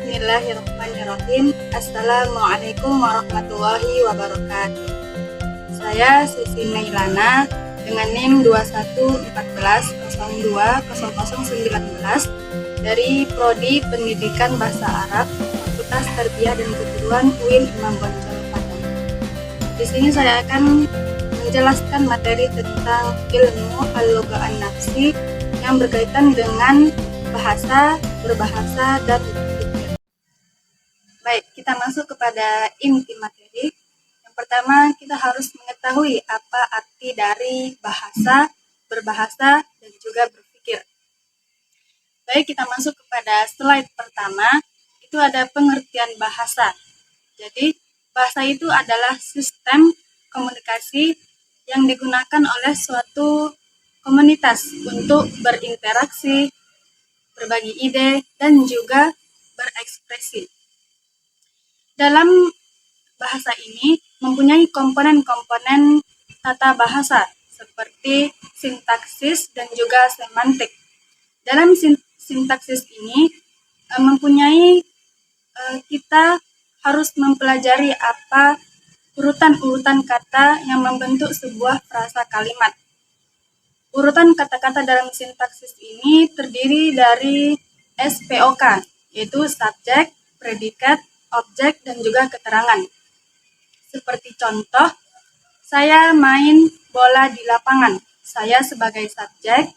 Bismillahirrahmanirrahim. Assalamualaikum warahmatullahi wabarakatuh. Saya Sisi Mailana dengan NIM 2114020019 dari Prodi Pendidikan Bahasa Arab, Fakultas Tarbiyah dan Keguruan UIN Imam Bonjol Padang. Di sini saya akan menjelaskan materi tentang ilmu al-lugha an-nafsi yang berkaitan dengan bahasa, berbahasa, dan berpikir. Baik, kita masuk kepada inti materi. Yang pertama, kita harus mengetahui apa arti dari bahasa, berbahasa, dan juga berpikir. Baik, kita masuk kepada slide pertama. Itu ada pengertian bahasa. Jadi, bahasa itu adalah sistem komunikasi yang digunakan oleh suatu komunitas untuk berinteraksi, berbagi ide, dan juga berekspresi. Dalam bahasa ini mempunyai komponen-komponen tata bahasa seperti sintaksis dan juga semantik. Dalam sintaksis ini mempunyai kita harus mempelajari apa urutan-urutan kata yang membentuk sebuah frasa kalimat. Urutan kata-kata dalam sintaksis ini terdiri dari SPOK, yaitu subjek, predikat, objek, dan juga keterangan. Seperti contoh, saya main bola di lapangan. Saya sebagai subjek,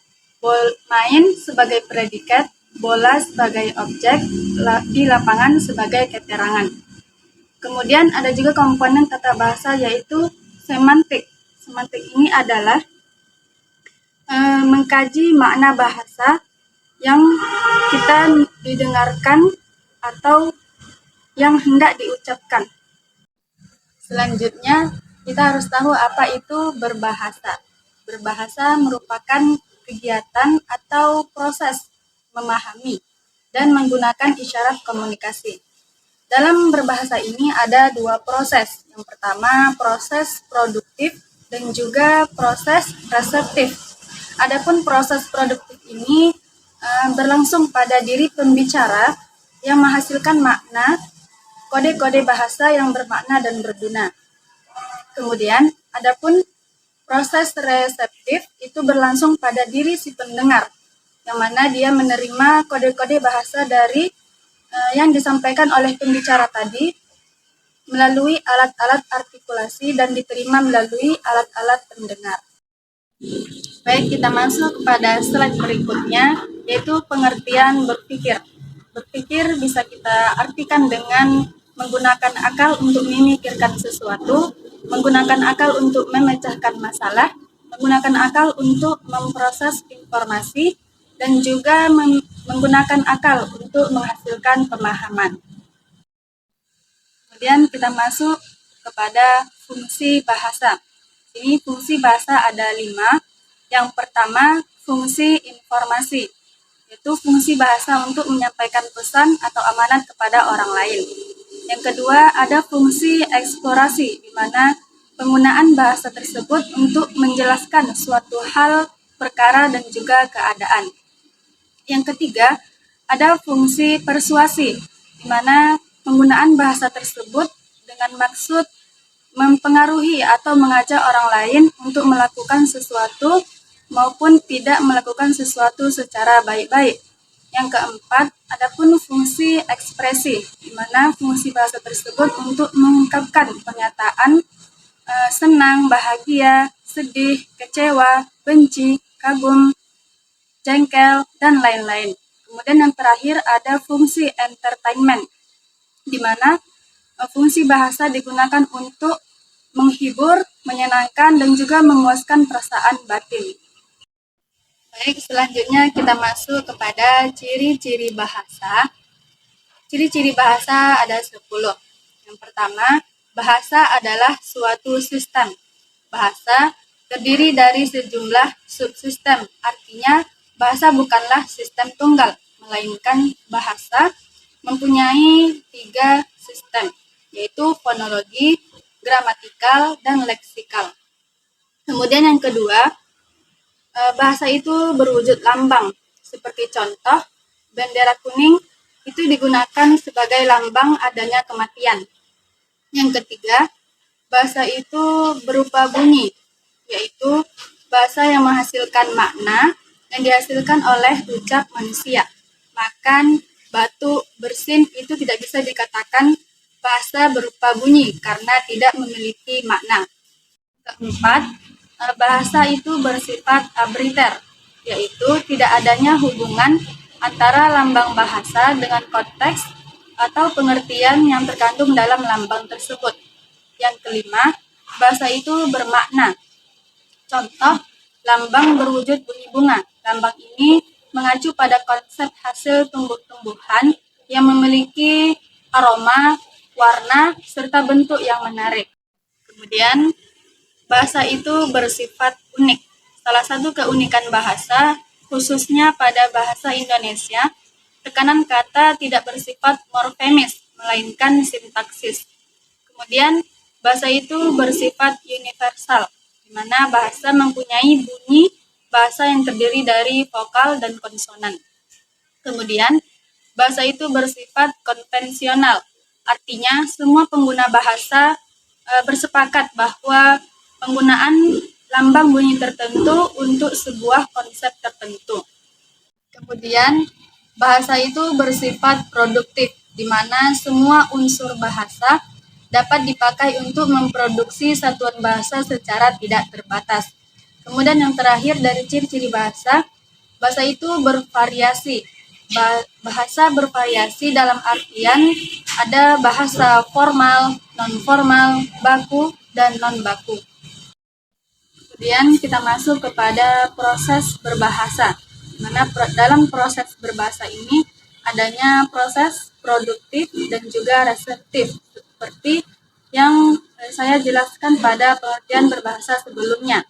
main sebagai predikat, bola sebagai objek, di lapangan sebagai keterangan. Kemudian ada juga komponen tata bahasa yaitu semantik. Semantik ini adalah mengkaji makna bahasa yang kita didengarkan atau yang hendak diucapkan. Selanjutnya, kita harus tahu apa itu berbahasa. Berbahasa merupakan kegiatan atau proses memahami dan menggunakan isyarat komunikasi. Dalam berbahasa ini ada dua proses. Yang pertama, proses produktif dan juga proses reseptif. Adapun proses produktif ini berlangsung pada diri pembicara yang menghasilkan makna, kode-kode bahasa yang bermakna dan berguna. Kemudian, adapun proses reseptif itu berlangsung pada diri si pendengar, yang mana dia menerima kode-kode bahasa dari yang disampaikan oleh pembicara tadi melalui alat-alat artikulasi dan diterima melalui alat-alat pendengar. Baik, kita masuk kepada slide berikutnya, yaitu pengertian berpikir. Berpikir bisa kita artikan dengan menggunakan akal untuk memikirkan sesuatu, menggunakan akal untuk memecahkan masalah, menggunakan akal untuk memproses informasi, dan juga menggunakan akal untuk menghasilkan pemahaman. Kemudian kita masuk kepada fungsi bahasa. Ini fungsi bahasa ada 5. Yang pertama, fungsi informasi, yaitu fungsi bahasa untuk menyampaikan pesan atau amanat kepada orang lain. Yang kedua, ada fungsi eksplorasi, di mana penggunaan bahasa tersebut untuk menjelaskan suatu hal, perkara, dan juga keadaan. Yang ketiga, ada fungsi persuasi, di mana penggunaan bahasa tersebut dengan maksud mempengaruhi atau mengajak orang lain untuk melakukan sesuatu maupun tidak melakukan sesuatu secara baik-baik. Yang keempat, adapun fungsi ekspresi, di mana fungsi bahasa tersebut untuk mengungkapkan pernyataan senang, bahagia, sedih, kecewa, benci, kagum, jengkel, dan lain-lain. Kemudian yang terakhir ada fungsi entertainment, di mana fungsi bahasa digunakan untuk menghibur, menyenangkan, dan juga memuaskan perasaan batin. Baik, selanjutnya kita masuk kepada ciri-ciri bahasa. Ciri-ciri bahasa ada 10. Yang pertama, bahasa adalah suatu sistem. Bahasa terdiri dari sejumlah subsistem. Artinya, bahasa bukanlah sistem tunggal, melainkan bahasa mempunyai 3 sistem, yaitu fonologi, gramatikal, dan leksikal. Kemudian yang kedua, bahasa itu berwujud lambang, seperti contoh bendera kuning itu digunakan sebagai lambang adanya kematian. Yang ketiga, bahasa itu berupa bunyi, yaitu bahasa yang menghasilkan makna yang dihasilkan oleh ucap manusia. Makan, batuk, bersin itu tidak bisa dikatakan bahasa berupa bunyi karena tidak memiliki makna. Keempat, bahasa itu bersifat arbitrter, yaitu tidak adanya hubungan antara lambang bahasa dengan konteks atau pengertian yang terkandung dalam lambang tersebut. Yang kelima, bahasa itu bermakna. Contoh, lambang berwujud bunyi bunga. Lambang ini mengacu pada konsep hasil tumbuh-tumbuhan yang memiliki aroma, warna, serta bentuk yang menarik. Kemudian, bahasa itu bersifat unik. Salah satu keunikan bahasa, khususnya pada bahasa Indonesia, tekanan kata tidak bersifat morfemis, melainkan sintaksis. Kemudian, bahasa itu bersifat universal, di mana bahasa mempunyai bunyi bahasa yang terdiri dari vokal dan konsonan. Kemudian, bahasa itu bersifat konvensional, artinya semua pengguna bahasa bersepakat bahwa penggunaan lambang bunyi tertentu untuk sebuah konsep tertentu. Kemudian, bahasa itu bersifat produktif, di mana semua unsur bahasa dapat dipakai untuk memproduksi satuan bahasa secara tidak terbatas. Kemudian yang terakhir dari ciri-ciri bahasa, bahasa itu bervariasi. Bahasa bervariasi dalam artian ada bahasa formal, non-formal, baku, dan non-baku. Kemudian kita masuk kepada proses berbahasa. Mana dalam proses berbahasa ini adanya proses produktif dan juga reseptif, seperti yang saya jelaskan pada pengertian berbahasa sebelumnya.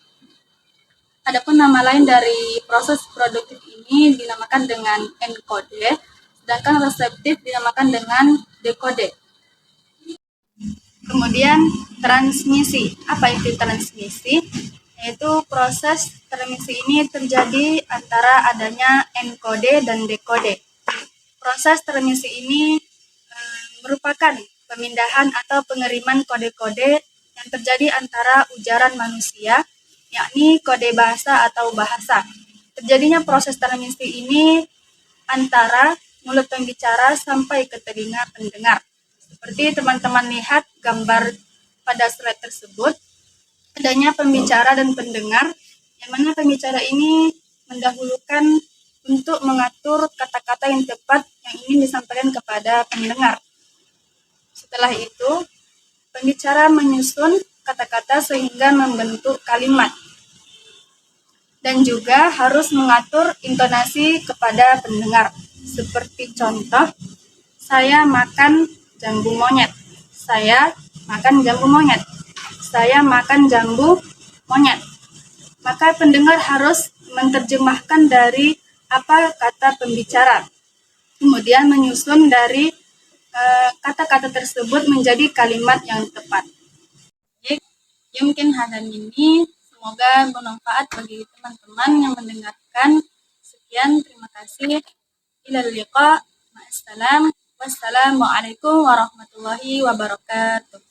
Adapun nama lain dari proses produktif ini dinamakan dengan enkode, sedangkan reseptif dinamakan dengan dekode. Kemudian transmisi. Apa itu transmisi? Yaitu proses transmisi ini terjadi antara adanya enkode dan dekode. Proses transmisi ini merupakan pemindahan atau pengiriman kode-kode yang terjadi antara ujaran manusia, yakni kode bahasa atau bahasa. Terjadinya proses transmisi ini antara mulut pembicara sampai ke telinga pendengar. Seperti teman-teman lihat gambar pada slide tersebut, adanya pembicara dan pendengar, yang mana pembicara ini mendahulukan untuk mengatur kata-kata yang tepat yang ingin disampaikan kepada pendengar. Setelah itu, pembicara menyusun kata-kata sehingga membentuk kalimat. Dan juga harus mengatur intonasi kepada pendengar. Seperti contoh, saya makan jambu monyet. Saya makan jambu monyet. Saya makan jambu monyet. Maka pendengar harus menerjemahkan dari apa kata pembicara. Kemudian menyusun dari kata-kata tersebut menjadi kalimat yang tepat. Jadi, mungkin hadan ini semoga bermanfaat bagi teman-teman yang mendengarkan. Sekian, terima kasih. Ilal liqa, ma'assalam. Wassalamualaikum warahmatullahi wabarakatuh.